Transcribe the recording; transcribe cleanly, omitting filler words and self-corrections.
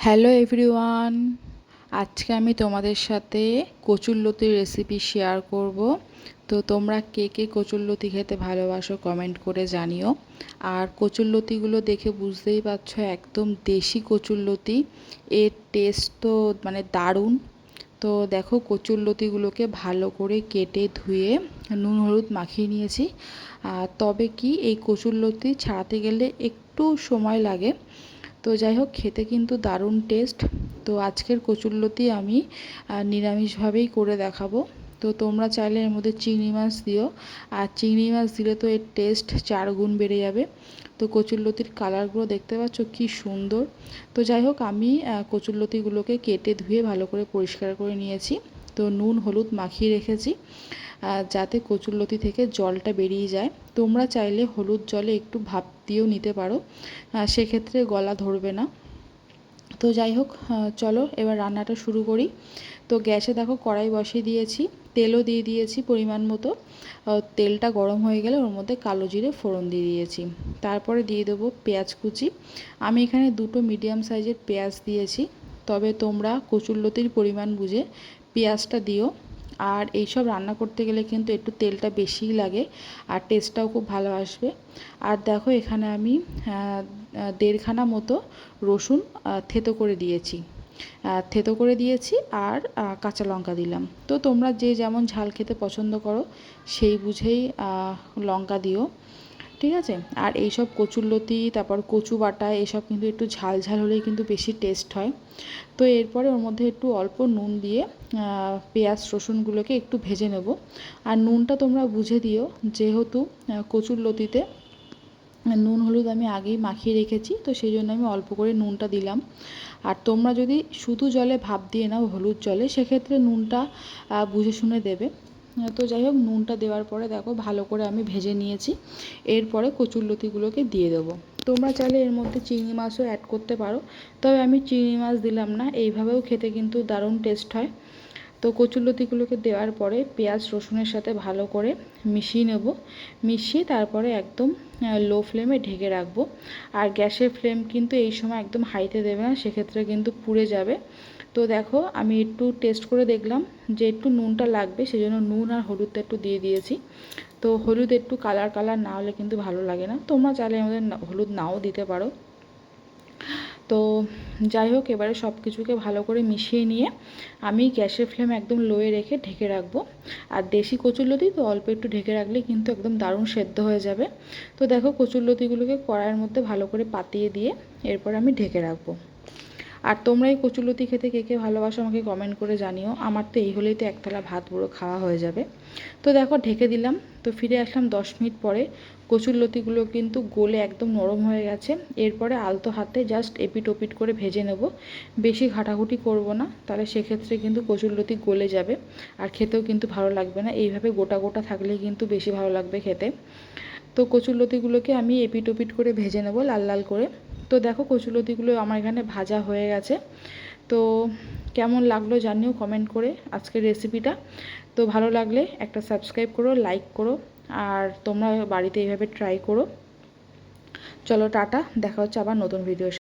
Hello everyone, আজকে আমি তোমাদের সাথে কচুরলতির রেসিপি শেয়ার করব। তো তোমরা কে কে কচুরলতি খেতে ভালোবাসো কমেন্ট করে জানিও। আর কচুরলতিগুলো দেখে বুঝতেই পারছো একদম দেশি কচুরলতি, এর টেস্ট তো মানে দারুণ। তো দেখো কচুরলতিগুলোকে ভালো করে কেটে ধুয়ে নুন হলুদ মাখিয়ে নিয়েছি। তবে কি এই কচুরলতি ছাড়াতে গেলে একটু সময় লাগে। তো যাই হোক, খেতে কিন্তু দারুণ টেস্ট। তো আজকের কচুরলতি আমি নিরামিষভাবেই করে দেখাবো। তো তোমরা চাইলে এর মধ্যে চিংড়ি মাছ দিও, আর চিংড়ি মাছ দিলে তো এর টেস্ট 4 গুণ বেড়ে যাবে। তো কচুরলতির কালারগুলো দেখতে পাচ্ছ কি সুন্দর। তো যাই হোক, আমি কচুরলতিগুলোকে কেটে ধুয়ে ভালো করে পরিষ্কার করে নিয়েছি। তো নুন হলুদ মাখিয়ে রেখেছি যাতে কচুরলতি থেকে জলটা বেরিয়ে যায়। তোমরা চাইলে হলুদ জলে একটু ভাপ দিয়েও নিতে পারো, সেক্ষেত্রে গলা ধরবে না। তো যাই হোক, চলো এবার রান্নাটা শুরু করি। তো গ্যাসে দেখো কড়াই বসিয়ে দিয়েছি, তেলও দিয়ে দিয়েছি পরিমাণ মতো। তেলটা গরম হয়ে গেলে ওর মধ্যে কালো জিরে ফোড়ন দিয়ে দিয়েছি। তারপরে দিয়ে দেবো পেঁয়াজ কুচি। আমি এখানে 2টো মিডিয়াম সাইজের পেঁয়াজ দিয়েছি, তবে তোমরা কচুরলতির পরিমাণ বুঝে পেঁয়াজটা দিও। আর এইসব রান্না করতে গেলে কিন্তু একটু তেলটা বেশিই লাগে, আর টেস্টটাও খুব ভালো আসবে। আর দেখো এখানে আমি 1.5খানা মতো রসুন থেতো করে দিয়েছি আর কাঁচা লঙ্কা দিলাম। তো তোমরা যে যেমন ঝাল খেতে পছন্দ করো সেই বুঝেই লঙ্কা দিও, ঠিক আছে। আর এইসব কচুরলতি তারপর কচু বাটা এসব কিন্তু একটু ঝাল ঝাল হলেই কিন্তু বেশি টেস্ট হয়। তো এরপরে ওর মধ্যে একটু অল্প নুন দিয়ে পেঁয়াজ রসুনগুলোকে একটু ভেজে নেব। আর নুনটা তোমরা বুঝে দিও, যেহেতু কচুরলতিতে নুন হলুদ আমি আগেই মাখিয়ে রেখেছি, তো সেই জন্য আমি অল্প করে নুনটা দিলাম। আর তোমরা যদি শুধু জলে ভাপ দিয়ে নাও হলুদ জলে, সেক্ষেত্রে নুনটা বুঝে শুনে দেবে। তো যাই হোক, নুনটা দেওয়ার পরে দেখো ভালো করে আমি ভেজে নিয়েছি। এরপরে কচুরলতিগুলোকে দিয়ে দেবো। তোমরা চাইলে এর মধ্যে চিংড়ি মাছও অ্যাড করতে পারো, তবে আমি চিংড়ি মাছ দিলাম না। এইভাবেও খেতে কিন্তু দারুণ টেস্ট হয়। তো কচুরলতিগুলোকে দেওয়ার পরে পেঁয়াজ রসুনের সাথে ভালো করে মিশিয়ে নেব। মিশিয়ে তারপরে একদম লো ফ্লেমে ঢেকে রাখবো। আর গ্যাসের ফ্লেম কিন্তু এই সময় একদম হাইতে দেবে না, সেক্ষেত্রে কিন্তু পুড়ে যাবে। তো দেখো আমি একটু টেস্ট করে দেখলাম যে একটু নুনটা লাগবে, সেজন্য নুন আর হলুদটা একটু দিয়ে দিয়েছি। তো হলুদ একটু কালার না হলে কিন্তু ভালো লাগে না, তোমরা চাইলে আমাদের হলুদ নাও দিতে পারো। তো যাই হোক, এবারে সব কিছুকে ভালো করে মিশিয়ে নিয়ে আমি গ্যাসের ফ্লেম একদম লোয়ে রেখে ঢেকে রাখবো। আর দেশি কচুরলতি তো অল্প একটু ঢেকে রাখলে কিন্তু একদম দারুণ সেদ্ধ হয়ে যাবে। তো দেখো কচুরলতিগুলোকে কড়াইয়ের মধ্যে ভালো করে পাতিয়ে দিয়ে এরপর আমি ঢেকে রাখবো। আর তোমরা এই কচুরলতি খেতে কে কে ভালোবাসো আমাকে কমেন্ট করে জানিও। আমার তো এই হলেই তো একতলা ভাত পুরো খাওয়া হয়ে যাবে। তো দেখো ঢেকে দিলাম। তো ফিরে আসলাম 10 মিনিট পরে। কচুরলতিগুলো কিন্তু গলে একদম নরম হয়ে গেছে। এরপরে আলতো হাতে জাস্ট এপিট ওপিট করে ভেজে নেব, বেশি ঘাটাঘুটি করব না, তাহলে সেক্ষেত্রে কিন্তু কচুরলতি গলে যাবে আর খেতেও কিন্তু ভালো লাগবে না। এইভাবে গোটা গোটা থাকলে কিন্তু বেশি ভালো লাগবে খেতে। তো কচুরলতিগুলোকে আমি এপিট ওপিট করে ভেজে নেব লাল লাল করে। তো দেখো কচুরলতিগুলো আমার এখানে ভাজা হয়ে গেছে। তো কেমন লাগলো জানিও কমেন্ট করে আজকের রেসিপিটা। তো ভালো লাগলে একটা সাবস্ক্রাইব করো, লাইক করো, আর তোমরা বাড়িতে এইভাবে ট্রাই করো। চলো টাটা, দেখা হচ্ছে আবার নতুন ভিডিও।